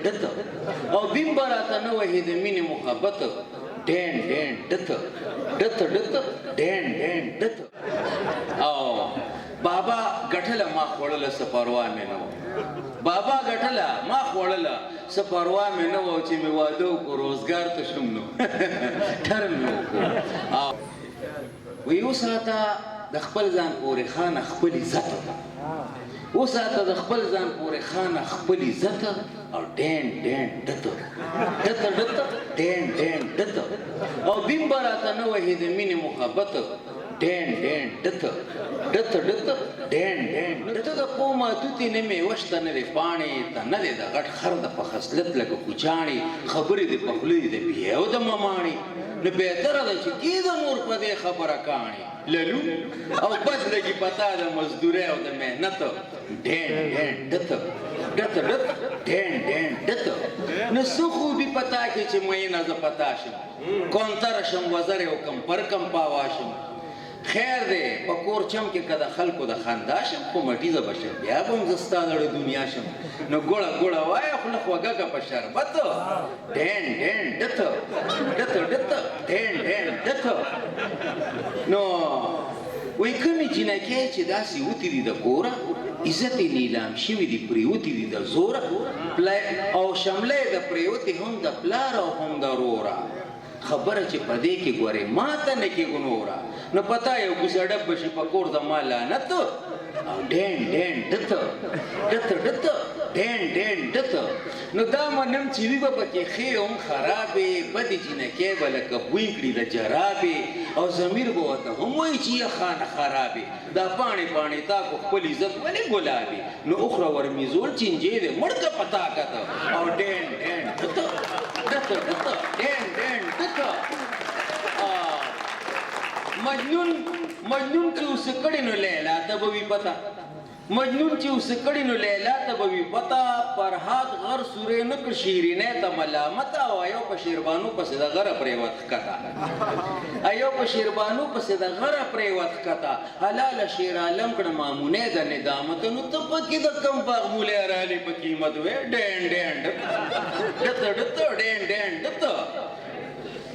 ډته او بیم به راته نه وهي د مینې محبت ډین ډین ډته ډته ډته ډین ډین ډته او بابا ګټله ما خوړله څه پروا مې نه وه بابا ګټله ما خوړله څه پروا مې نه وه چې مې واده وکړو روزګار ته شوم نو ټر مې وکړو وی وساته د خپل ځان پورې خانه خپل عزت وساته د خپل ځان پورې خانه خپل عزت او ډین ډین ډته ډته ډته ډین ډین ډته او بیم به راته نه وهي د مینې محبت ډین ډین ډته ډته ډته ډین ډین ډته د قومه توتې نه مېوه شته نه دی پاڼې ته نه دی د غټ خر د په خصلت لکه کوچاڼې خبرې د پخلي د بیهو د مماڼې نو بهتره ده چې کېده مور په دې خبره کاڼې للو او بد لګي پتا د مزدورۍ او د محنت ډین ډین ډته ډته ډته ډین ډین ډته نو څه خوبي پتا کې چې مینه زه پتا شم کونتره شم وزرې وکم پر کم پاوا شم خیر دی په کور چم کې که د خلکو د خندا شم خو مټیزه به شم بیا به هم زه ستا نړۍ دنیا شم نو ګوړه ګوړه وایه خوله خوږه که په شربت ډین ډین ډته ډته ډته ډین ډین ډته نو وایي کومې جینکۍ چې داسې وتې دي د کوره عزت یې نیلام شوي دي پرېوتې دي د زوره او شمله یې د پرېوتې هم د پلار او هم د روره خبره چې په دې کې ګورې ما ته نه کېږو نوره نو پتا یو کوڅه ډب به شي په کور زما لعنت او ډین ډین ډته ډته ډته ډین ډین ډته نو دا منم چې وي به پکې ښې هم خرابې بدې جینکۍ به لکه بوی کړي د جرابې او ضمیر به ورته هم وایي چې یه خانه خرابې دا پاڼې پاڼې تا کو خپل عزت ولې ګلابې نو اخره ورمیزول چینجې دی مړ که په طاقت او ډین ډین ډته ډته ډته ډین ډین ډته مجنون چې اوسه کړي نو لیلا ته به وي پته مجنون چې اوسه کړي نو لیلا ته به وي پته فرهاد غر سورې نه کړ شیرینۍ ته ملامت او ایو په شیربانو پسې د غره پرېوت ښکته ایو په شیربانو پسې د غره پرېوت ښکته حلاله شیر عالم کړه مامونۍ د ندامت نو ته پکې د کم باغمولې ارالې په قیمت وې ډین ډین ډته ډته ډین ډین ډته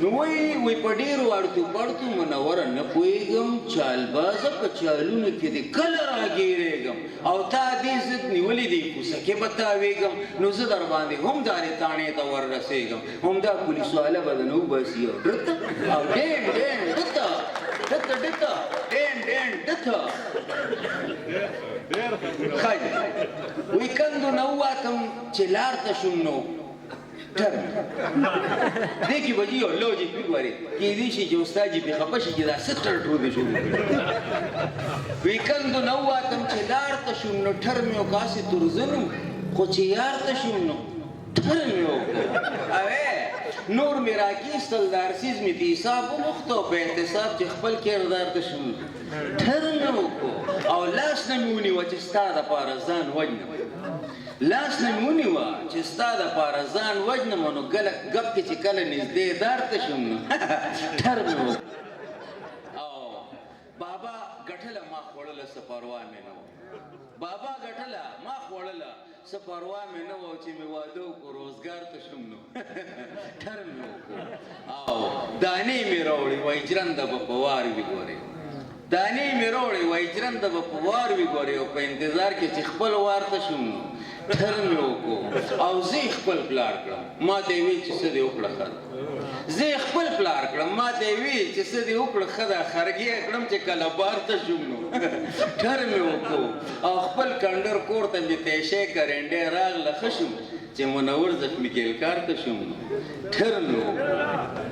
نو وی په ډېرو اړتو پړتو منوره نه پوهېږم چالبازه په چالونو کې دې کله راګېرېږم او تا دې ضد نیولې دي کوڅه کې به تاوېږم نو زه در باندې هم دارې تاڼې ته وررسېږم همدا پولیسواله به د نه وباسي او ډته او ډین ډین ډته ډته ډته ډین ډین ډته ښه دی وی کندو نه وواتم چې لار ته شوم نو ټر دې کې به یو لوجیک وګورې کېدای شي چې استاد جي پې خفه شي چې دا څه ټرټرودې شروع کړي وی کندو نه وواتم چې لار ته شوم نو ټر مې وکړه هسې تورزنو خو چې یار ته شوم نو ټر مې وکړو اوې نور مې راکېستل د ارسیز مې په حساب وموښته په احتساب چې خپل کردار ته شوم ټر مې وکړو او لاس نه مې ونیوه چې ستا دپاره ځان وجنم لاس نه مې ونیوه چې ستا دپاره ځان وجنم نو ګپ کې چې کله نږدې دار ته شوم نو ټر مې وکړو او بابا ګټله ما خوړله څه پروا مې نه وه بابا ګټله ما خوړله څه پروا مې نه وه چې مې واده وکړو روزګار ته شوم نو ټر مې وکړو او دانې مې راوړې وایي جرنده به په وار وي ګورې دانې مې راوړې وایي جرنده به په وار وي ګورې او په انتظار کې چې خپل وار ته شوم نو ټر مې وکړو او زه یې خپل پلار کړم ما ته یې ویل چې څه دې وکړه ښه ده زه یې خپل پلار کړم ما ته یې ویل چې څه دې وکړه ښه ده خرګې یې کړم چې کله بار ته شوم نو ټر مې وکړو او خپل کنډر کور ته مې تیشی کرنډۍ راغله ښه شوم چې منور زخمي ګیلکار ته شوم نو ټر مې وکړو